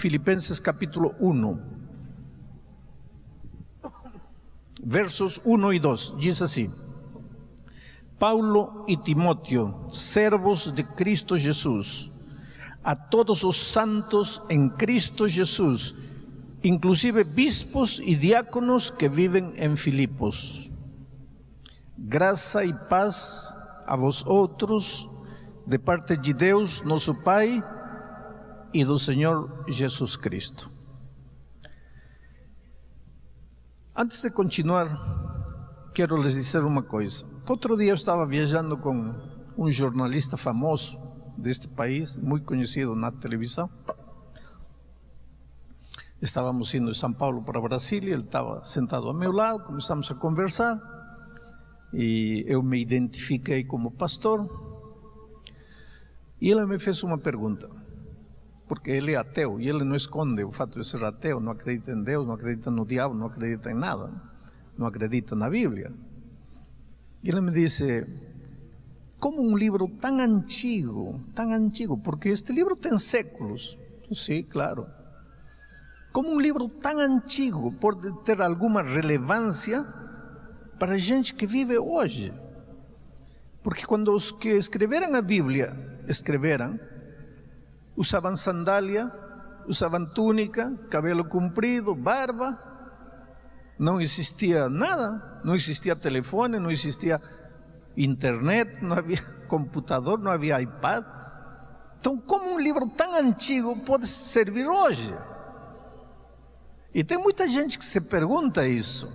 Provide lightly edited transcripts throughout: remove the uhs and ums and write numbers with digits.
Filipenses capítulo 1, versos 1 e 2, diz assim: Paulo e Timóteo, servos de Cristo Jesus, a todos os santos em Cristo Jesus, inclusive bispos e diáconos que vivem em Filipos. Graça e paz a vós outros, de parte de Deus, nosso Pai, e do Senhor Jesus Cristo. Antes de continuar, quero lhes dizer uma coisa. Outro dia eu estava viajando com um jornalista famoso deste país, muito conhecido na televisão. Estávamos indo de São Paulo para Brasília, ele estava sentado ao meu lado, começamos a conversar, e eu me identifiquei como pastor, e ele me fez uma pergunta, porque ele é ateu, e ele não esconde o fato de ser ateu, não acredita em Deus, não acredita no diabo, não acredita em nada, não acredita na Bíblia. E ele me disse: como um livro tão antigo, porque este livro tem séculos. Sim, claro. Como um livro tão antigo pode ter alguma relevância para a gente que vive hoje? Porque quando os que escreveram a Bíblia usavam sandália, usavam túnica, cabelo comprido, barba, não existia nada, não existia telefone, não existia internet, não havia computador, não havia iPad. Então, como um livro tão antigo pode servir hoje? E tem muita gente que se pergunta isso.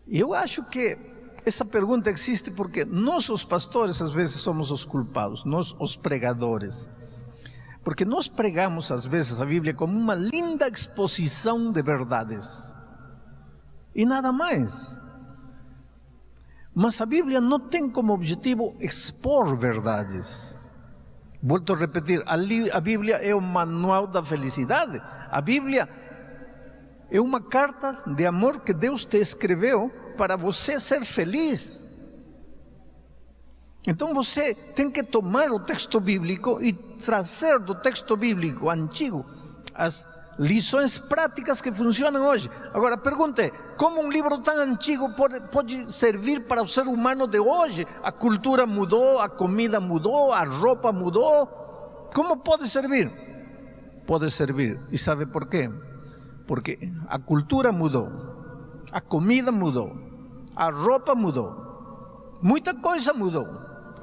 E eu acho que essa pergunta existe porque nós, os pastores, às vezes somos os culpados, nós, os pregadores. Porque nós pregamos, às vezes, a Bíblia como uma linda exposição de verdades. E nada mais. Mas a Bíblia não tem como objetivo expor verdades. Volto a repetir, a Bíblia é o manual da felicidade. A Bíblia é uma carta de amor que Deus te escreveu para você ser feliz. Então você tem que tomar o texto bíblico e trazer do texto bíblico antigo as lições práticas que funcionam hoje. Agora, pergunte, como um livro tão antigo pode servir para o ser humano de hoje? A cultura mudou, a comida mudou, a roupa mudou. Como pode servir? Pode servir. E sabe por quê? Porque a cultura mudou, a comida mudou, a roupa mudou, muita coisa mudou,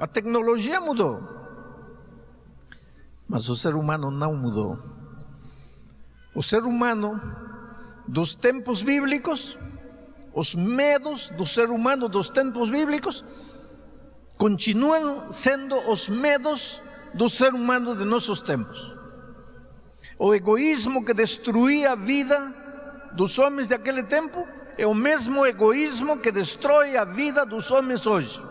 a tecnologia mudou, mas o ser humano não mudou. O ser humano dos tempos bíblicos, os medos do ser humano dos tempos bíblicos, continuam sendo os medos do ser humano de nossos tempos. O egoísmo que destruía a vida dos homens daquele tempo é o mesmo egoísmo que destrói a vida dos homens hoje.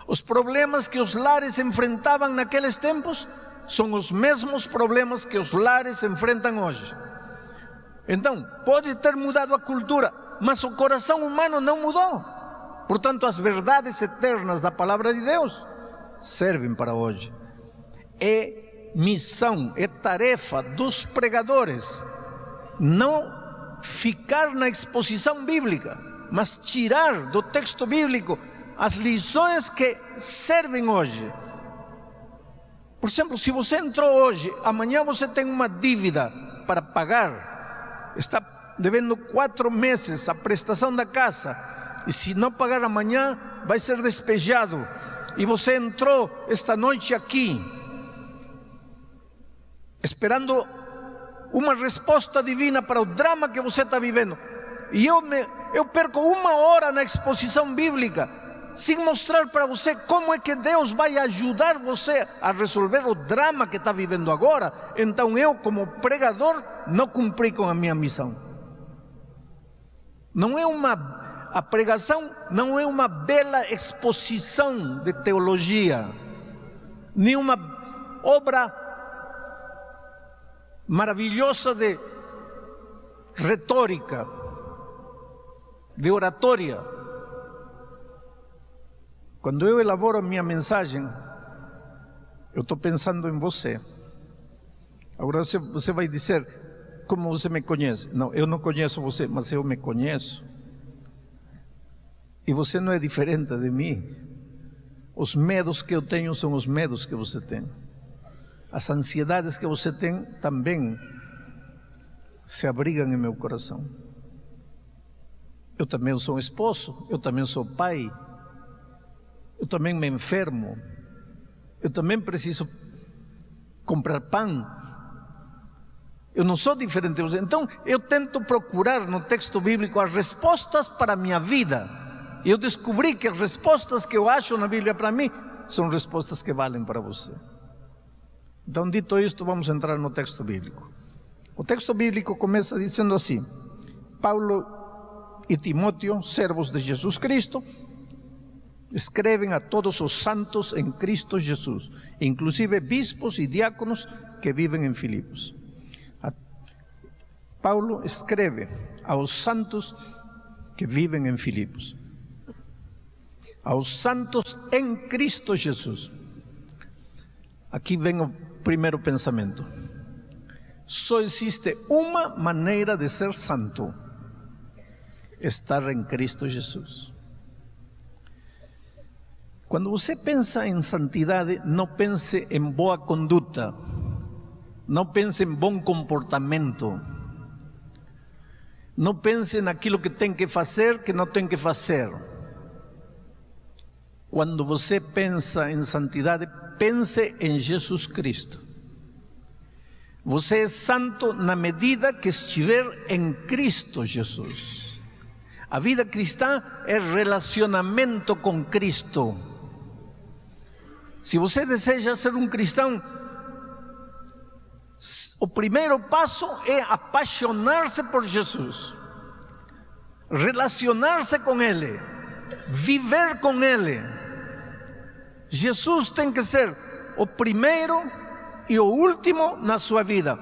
Os problemas que os lares enfrentavam naqueles tempos são os mesmos problemas que os lares enfrentam hoje. Então, pode ter mudado a cultura, mas o coração humano não mudou. Portanto, as verdades eternas da palavra de Deus servem para hoje. É missão, é tarefa dos pregadores não ficar na exposição bíblica, mas tirar do texto bíblico as lições que servem hoje. Por exemplo, se você entrou hoje, amanhã você tem uma dívida para pagar, está devendo 4 meses a prestação da casa, e se não pagar amanhã vai ser despejado, e você entrou esta noite aqui esperando uma resposta divina para o drama que você está vivendo, e eu perco 1 hora na exposição bíblica sem mostrar para você como é que Deus vai ajudar você a resolver o drama que está vivendo agora. Então eu, como pregador, não cumpri com a minha missão. A pregação não é uma bela exposição de teologia, nem uma obra maravilhosa de retórica, de oratória. Quando eu elaboro a minha mensagem, eu estou pensando em você. Agora você vai dizer, como você me conhece? Não, eu não conheço você, mas eu me conheço. E você não é diferente de mim. Os medos que eu tenho são os medos que você tem. As ansiedades que você tem também se abrigam em meu coração. Eu também sou esposo, eu também sou pai, eu também me enfermo, eu também preciso comprar pão. Eu não sou diferente de você. Então eu tento procurar no texto bíblico as respostas para a minha vida. E eu descobri que as respostas que eu acho na Bíblia para mim são respostas que valem para você. Então, dito isto, vamos entrar no texto bíblico. O texto bíblico começa dizendo assim: Paulo e Timóteo, servos de Jesus Cristo, escrevem a todos os santos em Cristo Jesus, inclusive bispos e diáconos que vivem em Filipos. Paulo escreve aos santos que vivem em Filipos, aos santos em Cristo Jesus. Aqui vem o primeiro pensamento. Só existe uma maneira de ser santo: estar em Cristo Jesus. Quando você pensa em santidade, não pense em boa conduta, não pense em bom comportamento, não pense naquilo que tem que fazer, que não tem que fazer. Quando você pensa em santidade, pense em Jesus Cristo. Você é santo na medida que estiver em Cristo Jesus. A vida cristã é relacionamento com Cristo. Se você deseja ser um cristão, o primeiro passo é apaixonar-se por Jesus, relacionar-se com Ele, viver com Ele. Jesus tem que ser o primeiro e o último na sua vida.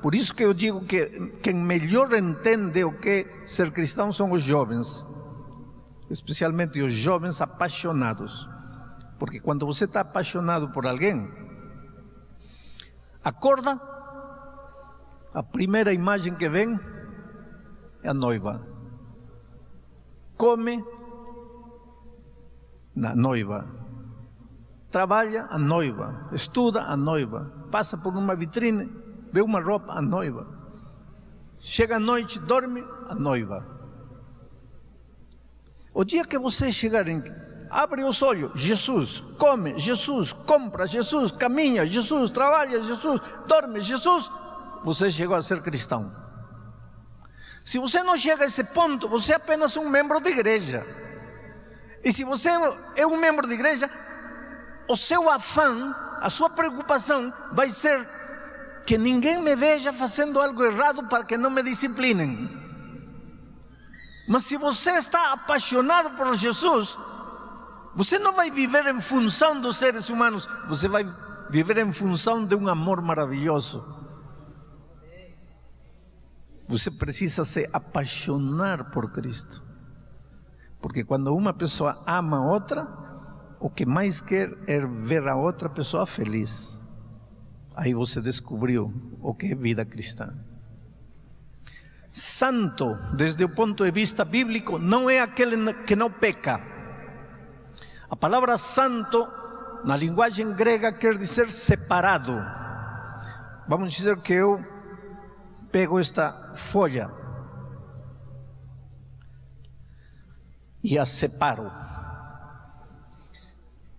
Por isso que eu digo que quem melhor entende o que é ser cristão são os jovens, especialmente os jovens apaixonados. Porque quando você está apaixonado por alguém, acorda, a primeira imagem que vem é a noiva. Come, na noiva. Trabalha, a noiva. Estuda, a noiva. Passa por uma vitrine, vê uma roupa, a noiva. Chega à noite, dorme, a noiva. O dia que você chegar abre os olhos, Jesus, come, Jesus, compra, Jesus, caminha, Jesus, trabalha, Jesus, dorme, Jesus, você chegou a ser cristão. Se você não chega a esse ponto, você é apenas um membro de igreja. E se você é um membro de igreja, o seu afã, a sua preocupação vai ser que ninguém me veja fazendo algo errado para que não me disciplinem. Mas se você está apaixonado por Jesus, você não vai viver em função dos seres humanos, você vai viver em função de um amor maravilhoso. Você precisa se apaixonar por Cristo. Porque quando uma pessoa ama a outra, o que mais quer é ver a outra pessoa feliz. Aí você descobriu o que é vida cristã. Santo, desde o ponto de vista bíblico, não é aquele que não peca. A palavra santo, na linguagem grega, quer dizer separado. Vamos dizer que eu pego esta folha e a separo.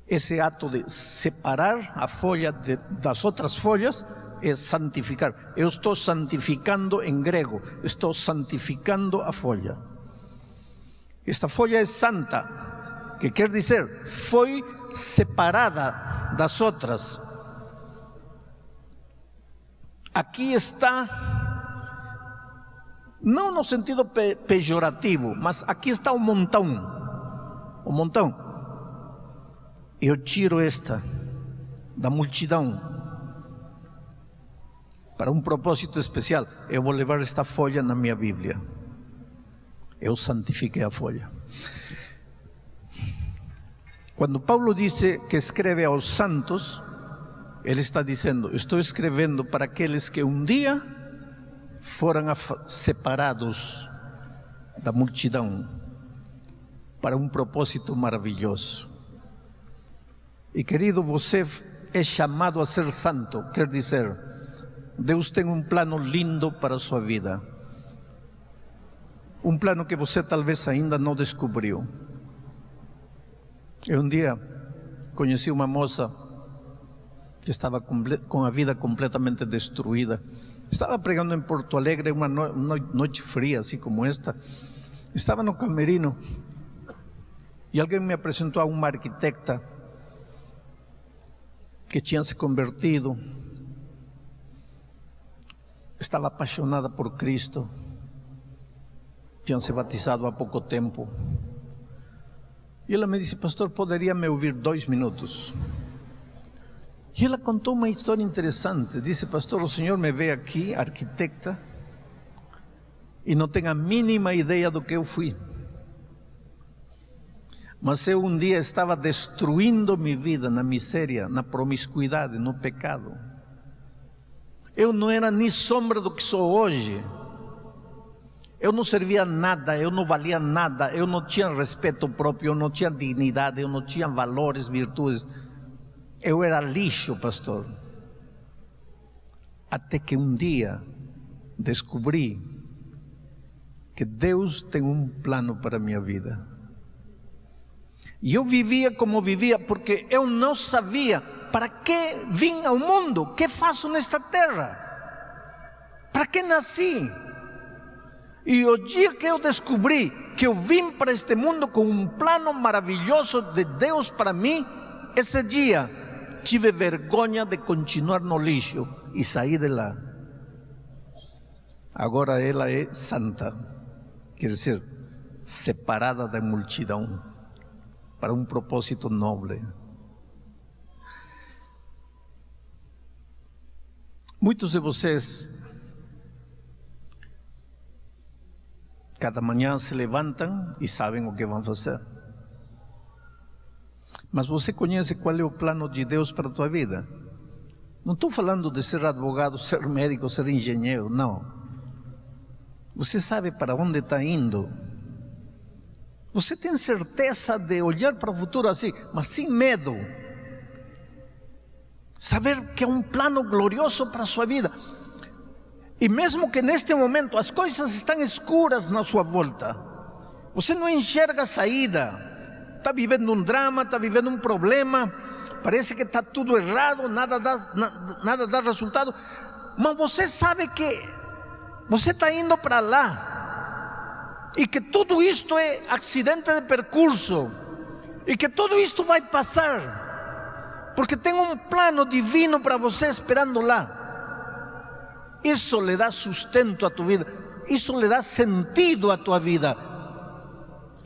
Esse ato de separar a folha das outras folhas é santificar. Eu estou santificando em grego, estou santificando a folha. Esta folha é santa, que quer dizer, foi separada das outras. Aqui está, não no sentido pejorativo, mas aqui está o montão. O montão. Eu tiro esta da multidão para um propósito especial. Eu vou levar esta folha na minha Bíblia. Eu santifiquei a folha. Quando Paulo disse que escreve aos santos, Ele está dizendo: estou escrevendo para aqueles que um dia foram separados da multidão para um propósito maravilhoso. E querido, você é chamado a ser santo. Quer dizer, Deus tem um plano lindo para a sua vida. Um plano que você talvez ainda não descobriu. Eu um dia conheci uma moça que estava com a vida completamente destruída. Estava pregando em Porto Alegre uma noite fria, assim como esta. Estava no camerino e alguém me apresentou a uma arquitecta que tinha se convertido, estava apaixonada por Cristo, tinha se batizado há pouco tempo. E ela me disse: pastor, poderia me ouvir 2 minutos? E ela contou uma história interessante. Disse: pastor, o senhor me vê aqui, arquitecta, e não tem a mínima ideia do que eu fui. Mas eu um dia estava destruindo minha vida na miséria, na promiscuidade, no pecado. Eu não era nem sombra do que sou hoje. Eu não servia nada, eu não valia nada, eu não tinha respeito próprio, eu não tinha dignidade, eu não tinha valores, virtudes. Eu era lixo, pastor. Até que um dia descobri que Deus tem um plano para a minha vida. E eu vivia como vivia porque eu não sabia para que vim ao mundo, o que faço nesta terra, para que nasci. E o dia que eu descobri que eu vim para este mundo com um plano maravilhoso de Deus para mim, esse dia tive vergonha de continuar no lixo e saí de lá. Agora ela é santa, quer dizer, separada da multidão, para um propósito nobre. Muitos de vocês, cada manhã se levantam e sabem o que vão fazer. Mas você conhece qual é o plano de Deus para a tua vida? Não estou falando de ser advogado, ser médico, ser engenheiro, não. Você sabe para onde está indo. Você tem certeza de olhar para o futuro assim, mas sem medo. Saber que é um plano glorioso para a sua vida. E mesmo que neste momento as coisas estão escuras na sua volta, você não enxerga a saída. Está vivendo um drama, está vivendo um problema, parece que está tudo errado, nada dá resultado. Mas você sabe que você está indo para lá. E que tudo isto é acidente de percurso, e que tudo isto vai passar, porque tem um plano divino para você esperando lá. Isso lhe dá sustento à tua vida, isso lhe dá sentido à tua vida,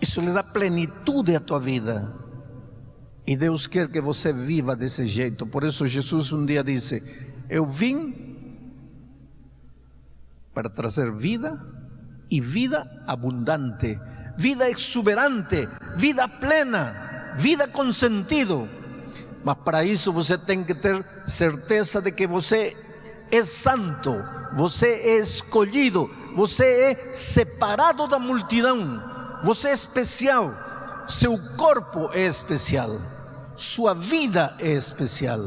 isso lhe dá plenitude à tua vida. E Deus quer que você viva desse jeito. Por isso Jesus um dia disse: eu vim para trazer vida, e vida abundante, vida exuberante, vida plena, vida com sentido. Mas para isso você tem que ter certeza de que você é santo, você é escolhido, você é separado da multidão, você é especial, seu corpo é especial, sua vida é especial.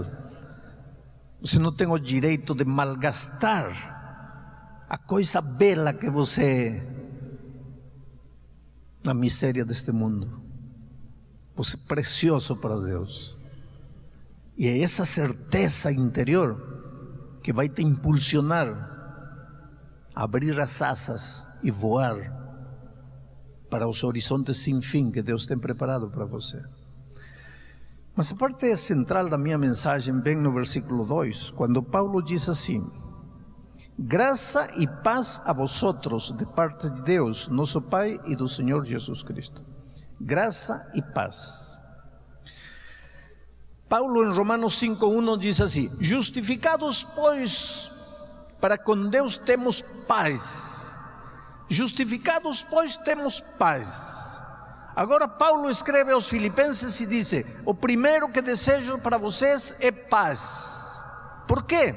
Você não tem o direito de malgastar a coisa bela que você é na miséria deste mundo. Você é precioso para Deus. E é essa certeza interior que vai te impulsionar a abrir as asas e voar para os horizontes sem fim que Deus tem preparado para você. Mas a parte central da minha mensagem vem no versículo 2, quando Paulo diz assim: graça e paz a vosotros de parte de Deus, nosso Pai, e do Senhor Jesus Cristo. Graça e paz. Paulo em Romanos 5:1 diz assim: justificados, pois, para com Deus temos paz. Justificados, pois, temos paz. Agora Paulo escreve aos Filipenses e diz: o primeiro que desejo para vocês é paz. Por quê?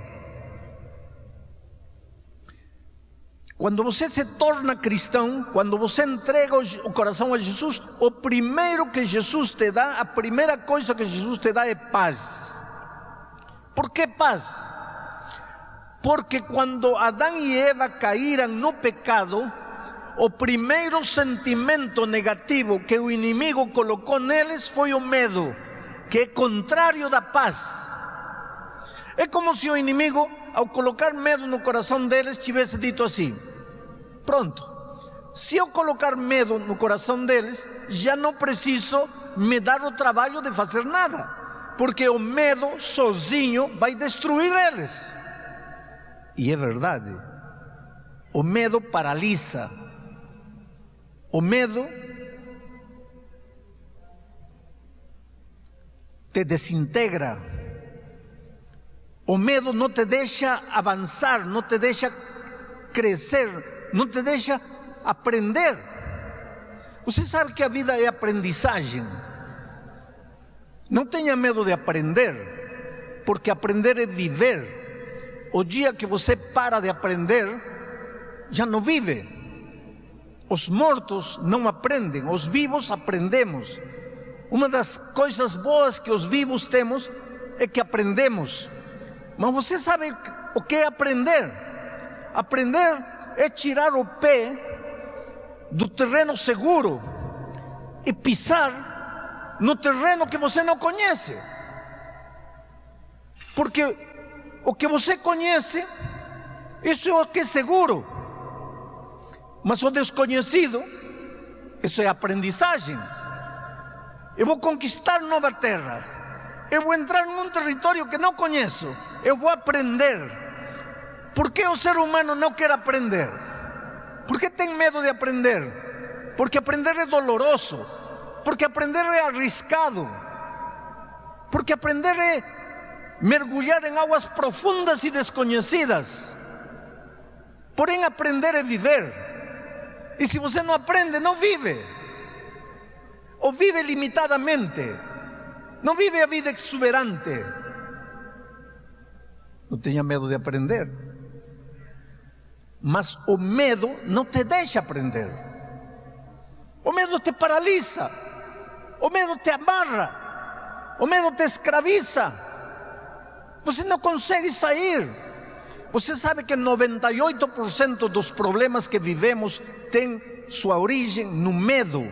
Quando você se torna cristão, quando você entrega o coração a Jesus, o primeiro que Jesus te dá, a primeira coisa que Jesus te dá é paz. Por que paz? Porque quando Adão e Eva caíram no pecado, o primeiro sentimento negativo que o inimigo colocou neles foi o medo, que é contrário da paz. É como se o inimigo, ao colocar medo no coração deles, tivesse dito assim: pronto, se eu colocar medo no coração deles, já não preciso me dar o trabalho de fazer nada, porque o medo sozinho vai destruir eles. E é verdade, o medo paralisa, o medo te desintegra, o medo não te deixa avançar, não te deixa crescer, não te deixa aprender. Você sabe que a vida é aprendizagem. Não tenha medo de aprender, porque aprender é viver. O dia que você para de aprender, já não vive. Os mortos não aprendem, os vivos aprendemos. Uma das coisas boas que os vivos temos é que aprendemos. Mas você sabe o que é aprender? Aprender é tirar o pé do terreno seguro e pisar no terreno que você não conhece. Porque o que você conhece, isso é o que é seguro. Mas o desconhecido, isso é aprendizagem. Eu vou conquistar nova terra, eu vou entrar num território que não conheço, eu vou aprender. Por que o ser humano não quer aprender? Por que tem medo de aprender? Porque aprender é doloroso, porque aprender é arriscado, porque aprender é mergulhar em águas profundas e desconhecidas. Porém, aprender é viver. E se você não aprende, não vive. Ou vive limitadamente, não vive a vida exuberante. Não tenha medo de aprender. Mas o medo não te deixa aprender. O medo te paralisa. O medo te amarra. O medo te escraviza. Você não consegue sair. Você sabe que 98% dos problemas que vivemos tem sua origem no medo.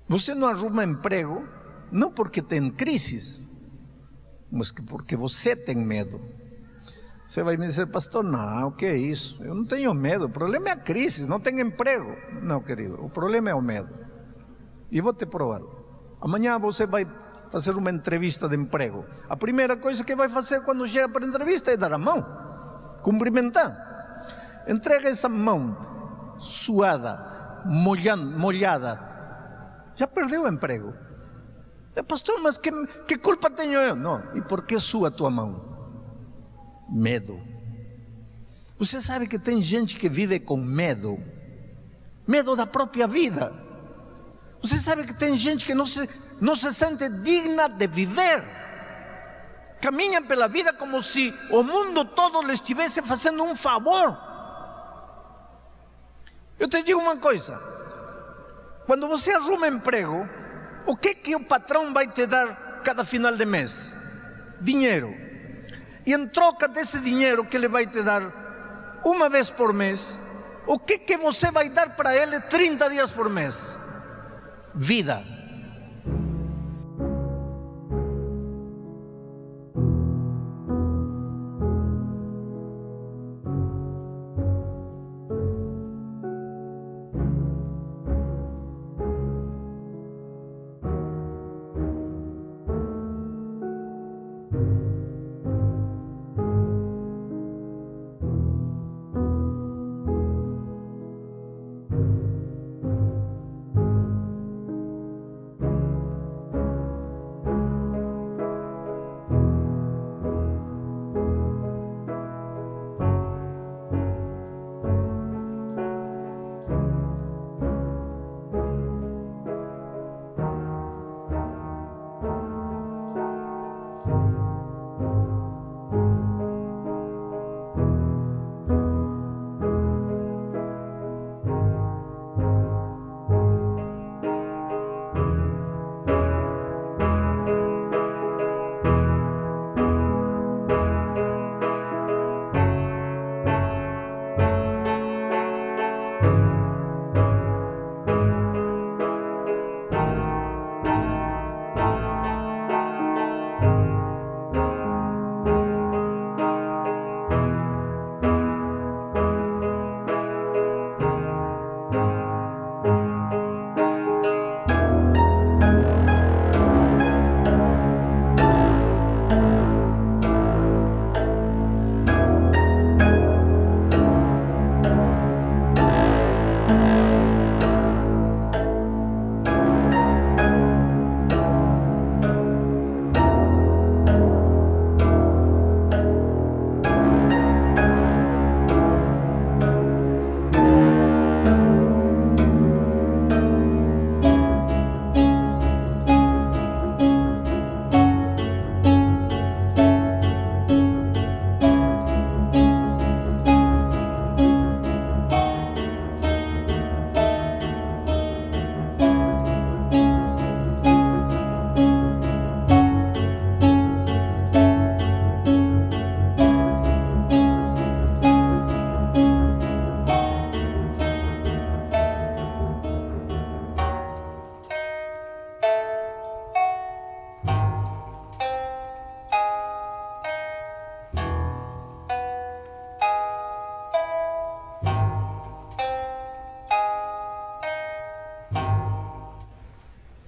Você não arruma emprego não porque tem crises, mas porque você tem medo. Você vai me dizer: pastor, não, o que é isso? Eu não tenho medo, o problema é a crise, não tenho emprego. Não, querido, o problema é o medo. E vou te provar. Amanhã você vai fazer uma entrevista de emprego. A primeira coisa que vai fazer quando chega para a entrevista é dar a mão, cumprimentar. Entrega essa mão suada, molhada. Já perdeu o emprego. Pastor, mas que culpa tenho eu? Não, e por que sua a tua mão? Medo. Você sabe que tem gente que vive com medo. Medo da própria vida. Você sabe que tem gente que não se sente digna de viver. Caminha pela vida como se o mundo todo lhe estivesse fazendo um favor. Eu te digo uma coisa: quando você arruma emprego, o que o patrão vai te dar cada final de mês? Dinheiro. E em troca desse dinheiro que ele vai te dar uma vez por mês, o que você vai dar para ele 30 dias por mês? Vida.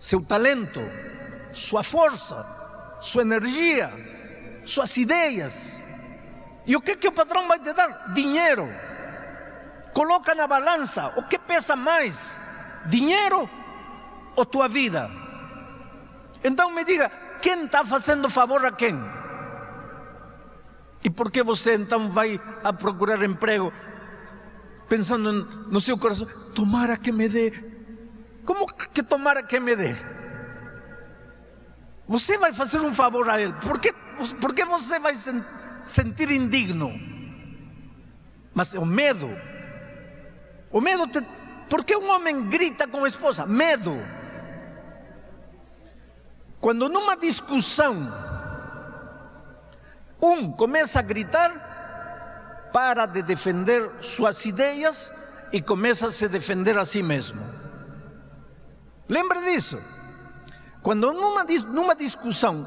seu talento, sua força, sua energia, suas ideias. E o que o patrão vai te dar? Dinheiro. Coloca na balança o que pesa mais, dinheiro ou tua vida. Então me diga, quem está fazendo favor a quem? E por que você então vai a procurar emprego pensando no seu coração, tomara que me dê? Como que tomara que me dê? Você vai fazer um favor a ele, por que você vai sentir indigno? Mas o medo, por que um homem grita com a esposa? Medo. Quando numa discussão começa a gritar, para de defender suas ideias e começa a se defender a si mesmo. Lembra disso? Quando numa discussão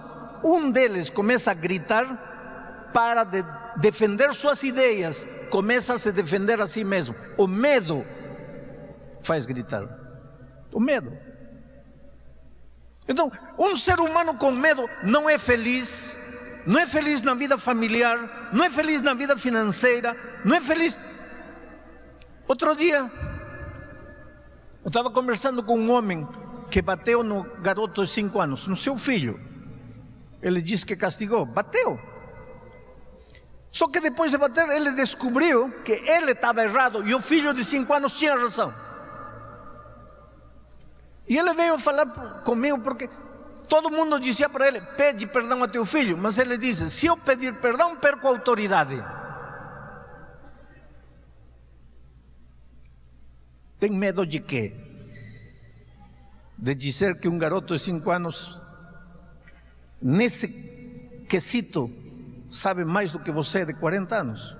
deles começa a gritar, para de defender suas ideias, começa a se defender a si mesmo. O medo faz gritar. O medo. Então, um ser humano com medo não é feliz. Não é feliz na vida familiar, não é feliz na vida financeira, não é feliz. Outro dia, eu estava conversando com um homem que bateu no garoto de 5 anos, no seu filho. Ele disse que castigou, bateu. Só que depois de bater, ele descobriu que ele estava errado e o filho de 5 anos tinha razão. E ele veio falar comigo porque todo mundo dizia para ele, pede perdão a teu filho. Mas ele disse, se eu pedir perdão, perco a autoridade. Tem medo de quê? De dizer que um garoto de 5 anos, nesse quesito, sabe mais do que você de 40 anos.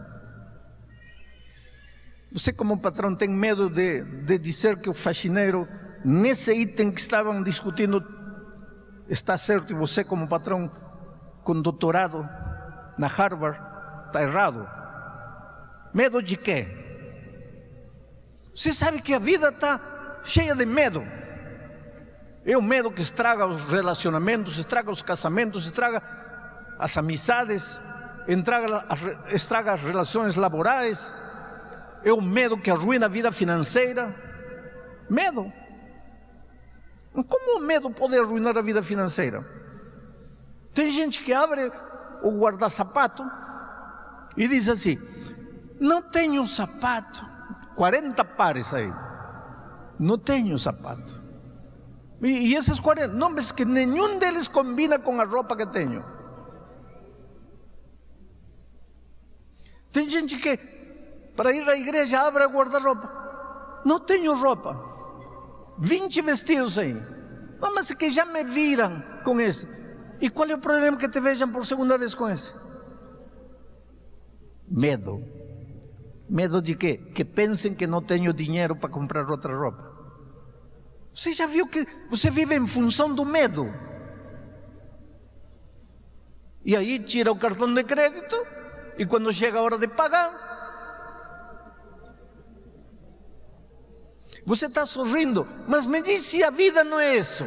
Você como patrão tem medo de dizer que o faxineiro, nesse item que estavam discutindo, está certo, e você como patrão com doutorado na Harvard está errado. Medo de quê? Você sabe que a vida está cheia de medo. É o medo que estraga os relacionamentos, estraga os casamentos, estraga as amizades, estraga as relações laborais. É o medo que arruina a vida financeira. Medo. Como o medo pode arruinar a vida financeira? Tem gente que abre o guarda-sapato e diz assim, não tenho sapato, 40 pares aí, não tenho sapato. E esses 40, não, mas que nenhum deles combina com a roupa que tenho. Tem gente que para ir à igreja abre o guarda-roupa, não tenho roupa. 20 vestidos aí. Não, mas é que já me viram com esse. E qual é o problema que te vejam por segunda vez com esse? Medo. Medo de quê? Que pensem que não tenho dinheiro para comprar outra roupa. Você já viu que você vive em função do medo? E aí tira o cartão de crédito e quando chega a hora de pagar, você está sorrindo, mas me diz se a vida não é isso.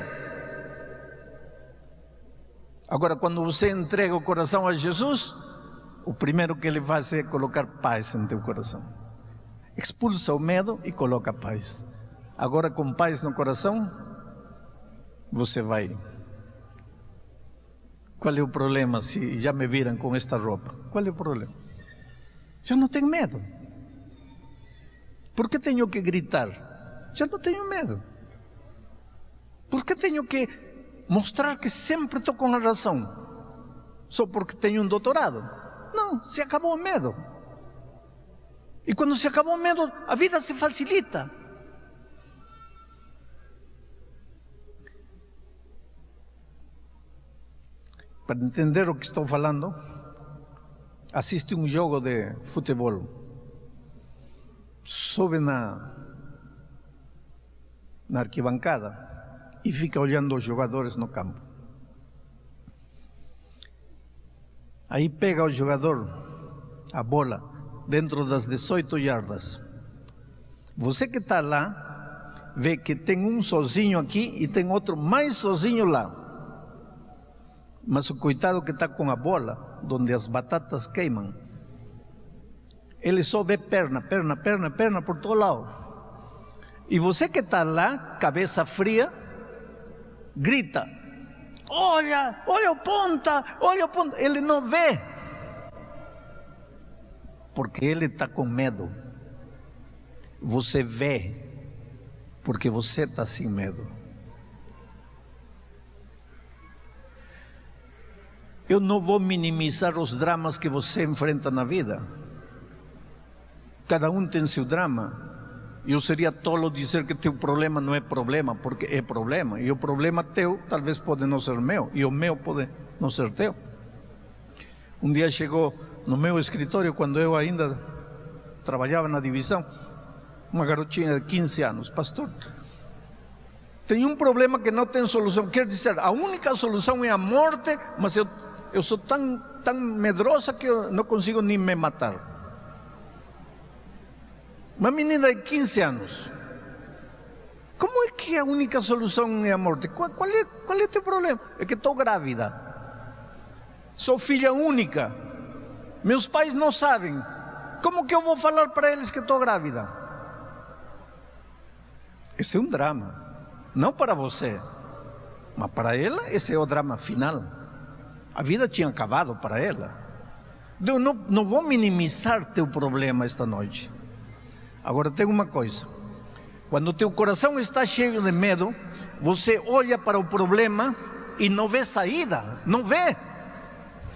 Agora, quando você entrega o coração a Jesus, o primeiro que Ele faz é colocar paz em teu coração. Expulsa o medo e coloca paz. Agora, com paz no coração, você vai. Qual é o problema se já me viram com esta roupa? Qual é o problema? Já não tenho medo. Por que tenho que gritar? Já não tenho medo. Por que tenho que mostrar que sempre estou com a razão? Só porque tenho um doutorado? Não, se acabou o medo. E quando se acabou o medo, a vida se facilita. Para entender o que estou falando, assiste um jogo de futebol. Sobe na arquibancada e fica olhando os jogadores no campo. Aí pega o jogador a bola dentro das 18 yardas. Você que está lá vê que tem um sozinho aqui e tem outro mais sozinho lá. Mas o coitado que está com a bola, onde as batatas queimam, ele só vê perna por todo lado. E você que está lá, cabeça fria, grita: olha o ponta, olha o ponta. Ele não vê, porque ele está com medo. Você vê, porque você está sem medo. Eu não vou minimizar os dramas que você enfrenta na vida. Cada um tem seu drama. Eu seria tolo dizer que teu problema não é problema, porque é problema. E o problema teu talvez pode não ser meu, e o meu pode não ser teu. Um dia chegou no meu escritório, quando eu ainda trabalhava na divisão, uma garotinha de 15 anos: pastor, tem um problema que não tem solução. Quer dizer, a única solução é a morte, mas eu sou tão medrosa que eu não consigo nem me matar. Uma menina de 15 anos. Como é que a única solução é a morte? Qual é o teu problema? É que estou grávida. Sou filha única. Meus pais não sabem. Como que eu vou falar para eles que estou grávida? Esse é um drama. Não para você, mas para ela esse é o drama final. A vida tinha acabado para ela. Eu não vou minimizar teu problema esta noite. Agora tem uma coisa: quando teu coração está cheio de medo, você olha para o problema e não vê saída. Não vê.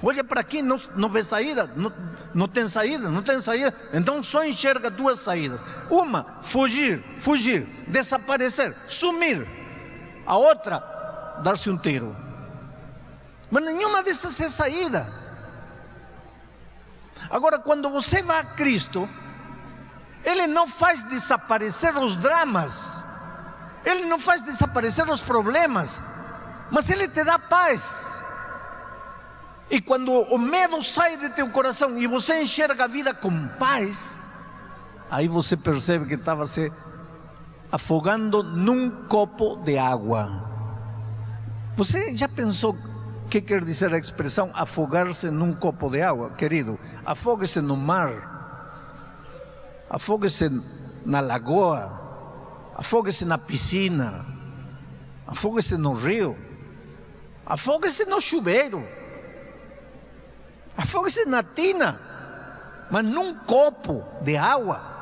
Olha para aqui, não vê saída. Não tem saída, não tem saída. Então só enxerga duas saídas: uma, fugir, desaparecer, sumir. A outra, dar-se um tiro. Mas nenhuma dessas é saída. Agora, quando você vai a Cristo, Ele não faz desaparecer os dramas, Ele não faz desaparecer os problemas, mas Ele te dá paz. E quando o medo sai de teu coração e você enxerga a vida com paz, aí você percebe que estava se afogando num copo de água. Você já pensou o que quer dizer a expressão afogar-se num copo de água? Querido, afogue-se no mar, afogue-se na lagoa, afogue-se na piscina, afogue-se no rio, afogue-se no chuveiro, afogue-se na tina, mas num copo de água.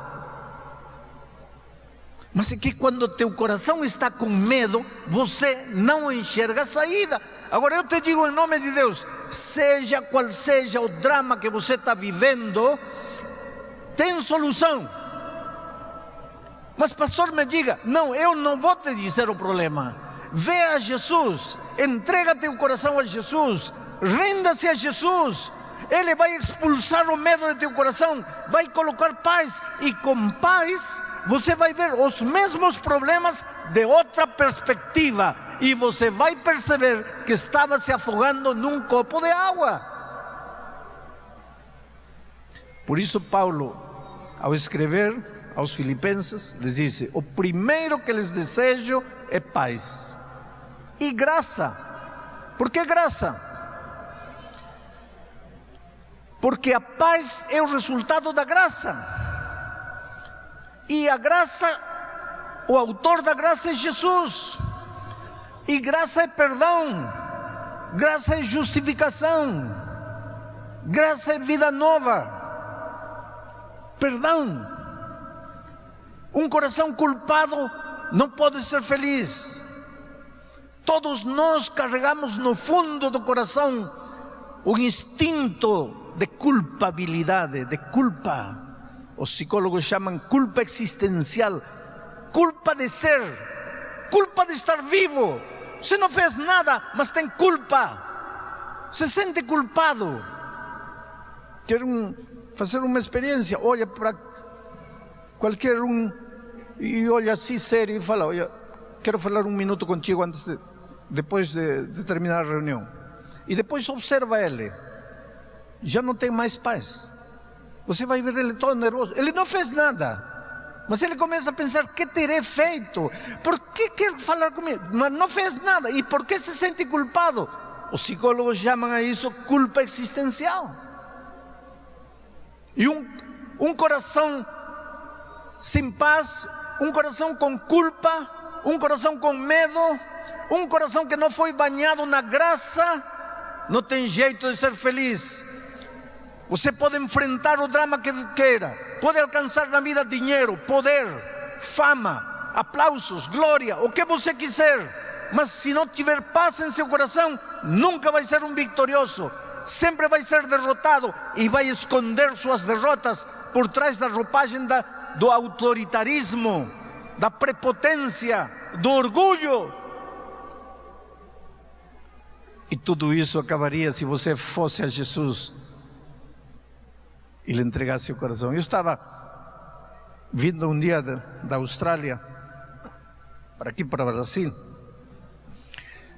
Mas é que quando teu coração está com medo, você não enxerga a saída. Agora eu te digo em nome de Deus, seja qual seja o drama que você está vivendo, tem solução. Mas pastor, me diga: não, eu não vou te dizer o problema. Vê a Jesus, entrega teu coração a Jesus, renda-se a Jesus. Ele vai expulsar o medo de teu coração, vai colocar paz, e com paz você vai ver os mesmos problemas de outra perspectiva, e você vai perceber que estava se afogando num copo de água. Por isso Paulo, ao escrever aos Filipenses, lhes disse: o primeiro que lhes desejo é paz e graça. Por que graça? Porque a paz é o resultado da graça. E a graça, o autor da graça é Jesus. E graça é perdão, graça é justificação, graça é vida nova. Perdão. Um coração culpado não pode ser feliz. Todos nós carregamos no fundo do coração o instinto de culpabilidade, de culpa. Os psicólogos chamam culpa existencial, culpa de ser, culpa de estar vivo. Você não fez nada, mas tem culpa, se sente culpado. Quero fazer uma experiência. Olha para qualquer um e olha assim sério e fala: olha, quero falar um minuto contigo depois de terminar a reunião. E depois observa ele, já não tem mais paz. Você vai ver ele todo nervoso. Ele não fez nada, Mas ele começa a pensar: que terei feito? Por que quer falar comigo? Mas não fez nada. E por que se sente culpado? Os psicólogos chamam a isso culpa existencial. E um coração sem paz, um coração com culpa, um coração com medo, um coração que não foi banhado na graça, não tem jeito de ser feliz. Você pode enfrentar o drama que queira, pode alcançar na vida dinheiro, poder, fama, aplausos, glória, o que você quiser, mas se não tiver paz em seu coração, nunca vai ser um vitorioso, sempre vai ser derrotado e vai esconder suas derrotas por trás da roupagem do autoritarismo, da prepotência, do orgulho. E tudo isso acabaria se você fosse a Jesus e lhe entregasse o coração. Eu estava vindo um dia da Austrália para aqui, para o Brasil,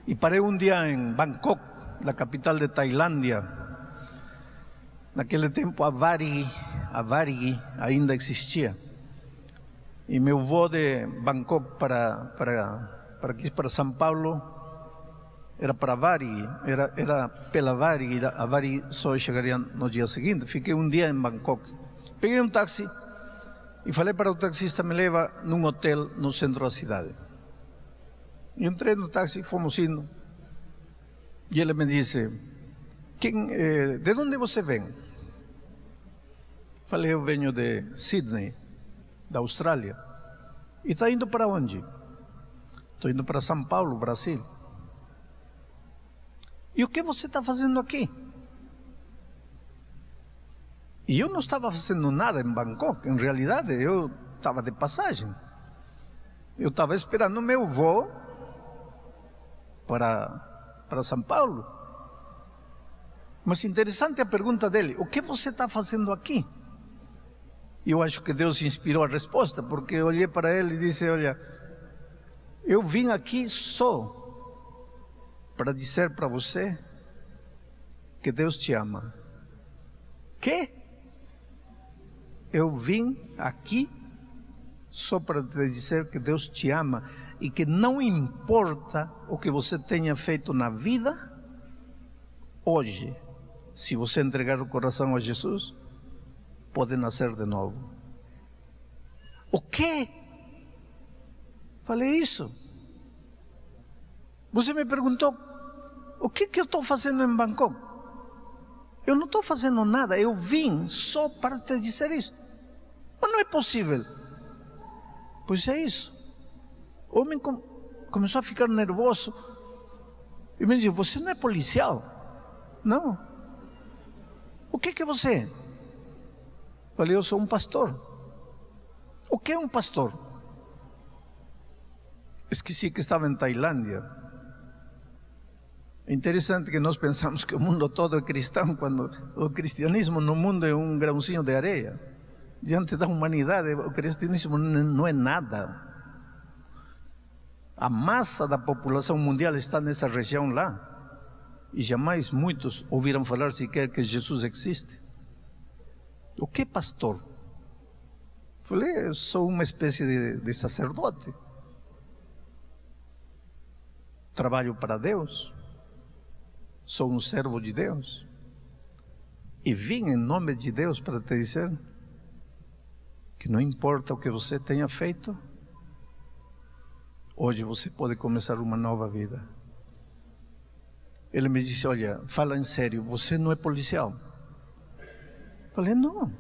e parei um dia em Bangkok, na capital de Tailândia. Naquele tempo a Varig ainda existia. E meu voo de Bangkok para aqui, para São Paulo, era para Varig, era pela Varig, a Varig só chegaria no dia seguinte. Fiquei um dia em Bangkok. Peguei um táxi e falei para o taxista: me leva num hotel no centro da cidade. E entrei no táxi, fomos indo. E ele me disse: de onde você vem? Falei: eu venho de Sydney, da Austrália. E está indo para onde? Estou indo para São Paulo, Brasil. E o que você está fazendo aqui? E eu não estava fazendo nada em Bangkok. Em realidade, eu estava de passagem. Eu estava esperando o meu voo para São Paulo. Mas interessante a pergunta dele: o que você está fazendo aqui? E eu acho que Deus inspirou a resposta, porque eu olhei para ele e disse: olha, eu vim aqui só para dizer para você que Deus te ama. Que? Eu vim aqui só para te dizer que Deus te ama e que não importa o que você tenha feito na vida, hoje, se você entregar o coração a Jesus, pode nascer de novo. O quê? Falei: isso. Você me perguntou: o que eu estou fazendo em Bangkok? Eu não estou fazendo nada, eu vim só para te dizer isso. Mas não é possível. Pois é isso. O homem começou a ficar nervoso e me disse: você não é policial? Não. O que você é? Falei: eu sou um pastor. O que é um pastor? Esqueci que estava em Tailândia. É interessante que nós pensamos que o mundo todo é cristão, quando o cristianismo no mundo é um grãozinho de areia. Diante da humanidade, o cristianismo não é nada. A massa da população mundial está nessa região lá. E jamais muitos ouviram falar sequer que Jesus existe. O que, pastor? Falei: eu sou uma espécie de sacerdote. Trabalho para Deus. Sou um servo de Deus. E vim em nome de Deus para te dizer que não importa o que você tenha feito, hoje você pode começar uma nova vida. Ele me disse: olha, fala em sério, você não é policial? Falei: não,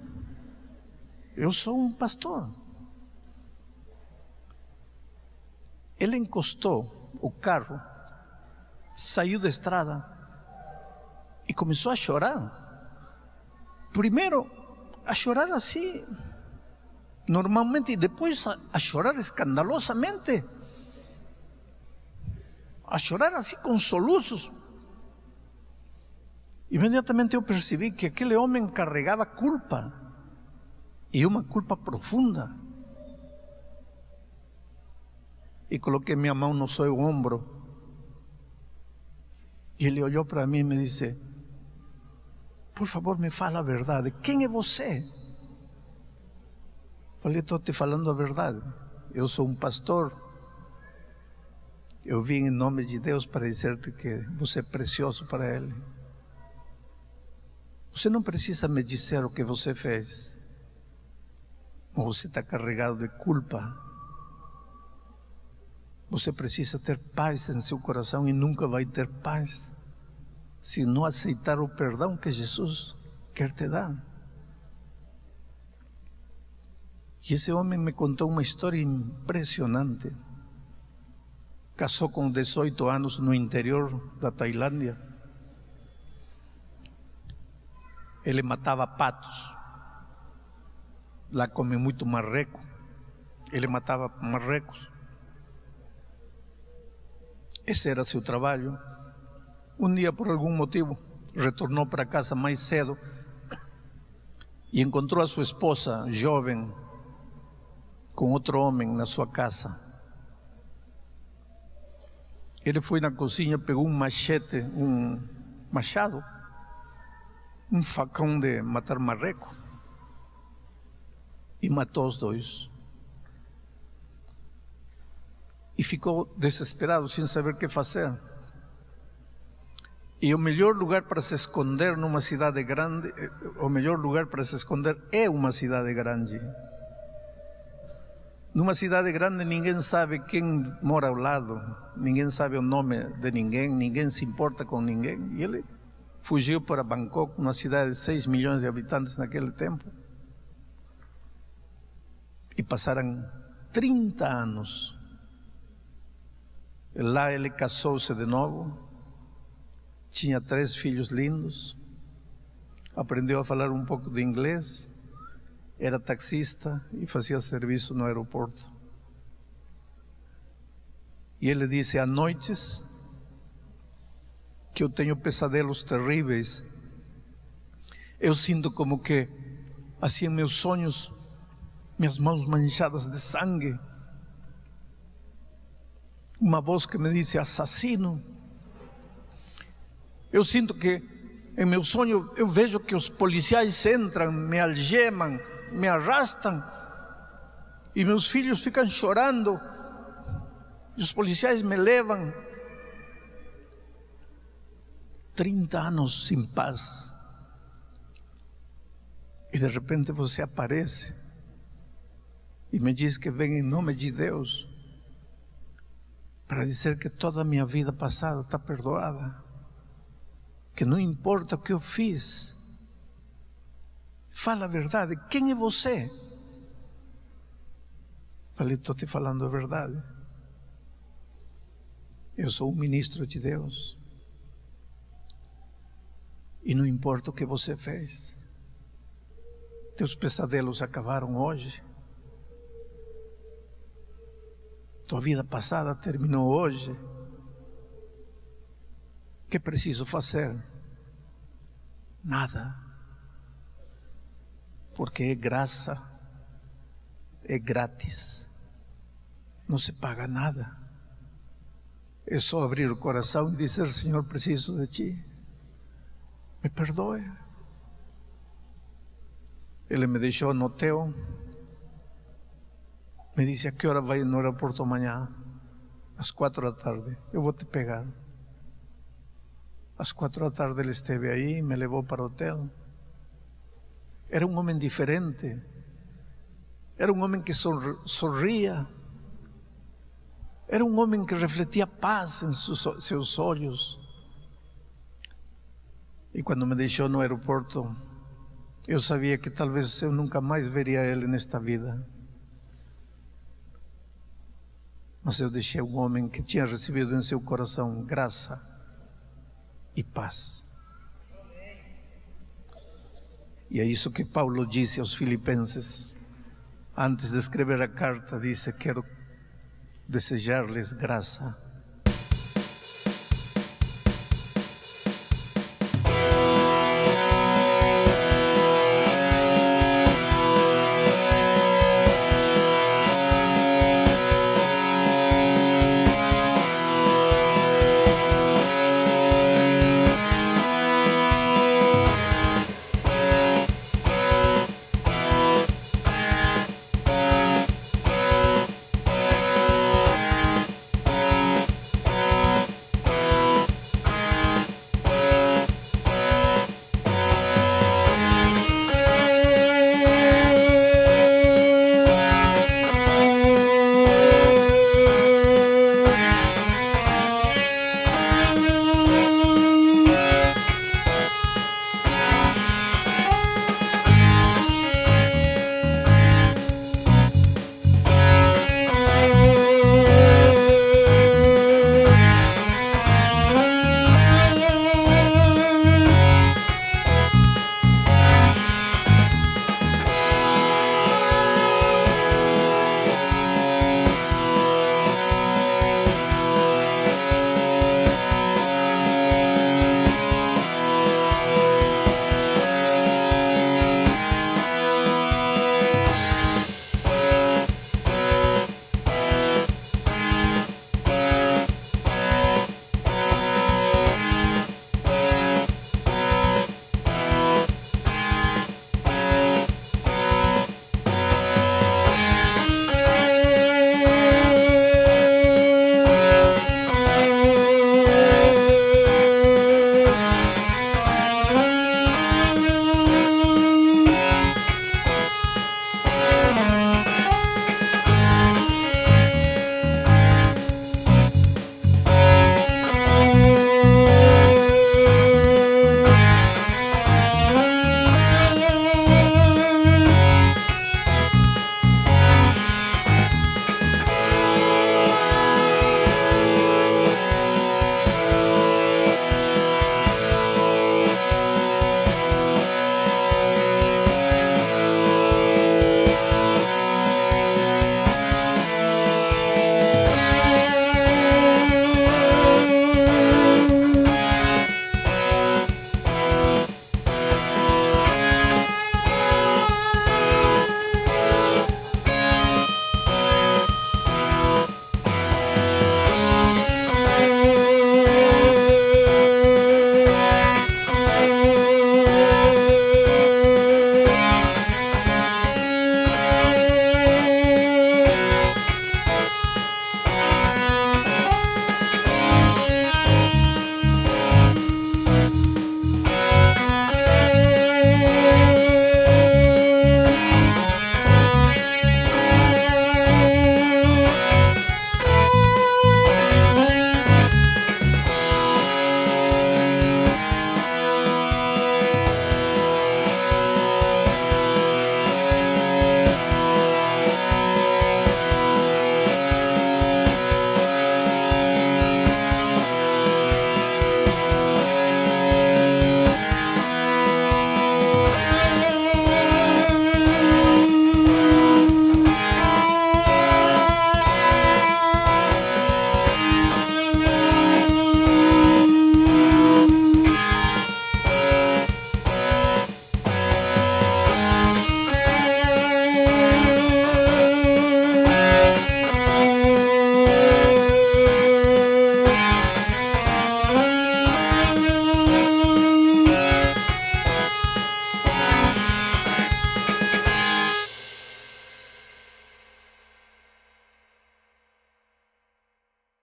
eu sou um pastor. Ele encostou o carro, saiu da estrada e começou a chorar. Primeiro a chorar assim, normalmente, e depois a chorar escandalosamente, a chorar assim com soluços. Imediatamente eu percebi que aquele homem carregava culpa, e uma culpa profunda. E coloquei minha mão no seu ombro, e ele olhou para mim e me disse: por favor, me fala a verdade, quem é você? Falei, estou te falando a verdade. Eu sou um pastor. Eu vim em nome de Deus para dizer-te que você é precioso para Ele. Você não precisa me dizer o que você fez. Mas você está carregado de culpa. Você precisa ter paz em seu coração e nunca vai ter paz se não aceitar o perdão que Jesus quer te dar. E esse homem me contou uma história impressionante. Casou com 18 anos no interior da Tailândia. Ele matava patos. Lá come muito marreco. Ele matava marrecos. Esse era seu trabalho. Um dia, por algum motivo, retornou para casa mais cedo e encontrou a sua esposa jovem com outro homem na sua casa. Ele foi na cozinha, pegou um machete, um machado, um facão de matar marreco e matou os dois. E ficou desesperado, sem saber o que fazer. E o melhor lugar para se esconder numa cidade grande, o melhor lugar para se esconder é uma cidade grande. Numa cidade grande ninguém sabe quem mora ao lado, ninguém sabe o nome de ninguém, ninguém se importa com ninguém. E ele fugiu para Bangkok, uma cidade de 6 milhões de habitantes naquele tempo. E passaram 30 anos. Lá ele casou-se de novo, tinha 3 filhos lindos, aprendeu a falar um pouco de inglês, era taxista e fazia serviço no aeroporto. E ele disse, há noites que eu tenho pesadelos terríveis. Eu sinto como que, assim, em meus sonhos, minhas mãos manchadas de sangue. Uma voz que me disse, assassino. Eu sinto que, em meu sonho, eu vejo que os policiais entram, me algemam, me arrastam, e meus filhos ficam chorando, e os policiais me levam. 30 anos sem paz, e de repente você aparece e me diz que vem em nome de Deus para dizer que toda a minha vida passada está perdoada, que não importa o que eu fiz. Fala a verdade, quem é você? Falei, estou te falando a verdade. Eu sou um ministro de Deus. E não importa o que você fez. Teus pesadelos acabaram hoje. Tua vida passada terminou hoje. O que preciso fazer? Nada. Porque é graça, é grátis, não se paga nada. É só abrir o coração e dizer, Senhor, preciso de Ti, me perdoe. Ele me deixou no hotel, me disse, a que hora vai no aeroporto amanhã? Às 4 da tarde, eu vou te pegar. Às 4 da tarde ele esteve aí, me levou para o hotel. Era um homem diferente, era um homem que sorria, era um homem que refletia paz em seus olhos. E quando me deixou no aeroporto, eu sabia que talvez eu nunca mais veria ele nesta vida. Mas eu deixei um homem que tinha recebido em seu coração graça e paz. E é isso que Paulo disse aos Filipenses. Antes de escrever a carta, disse, quero desejar-lhes graça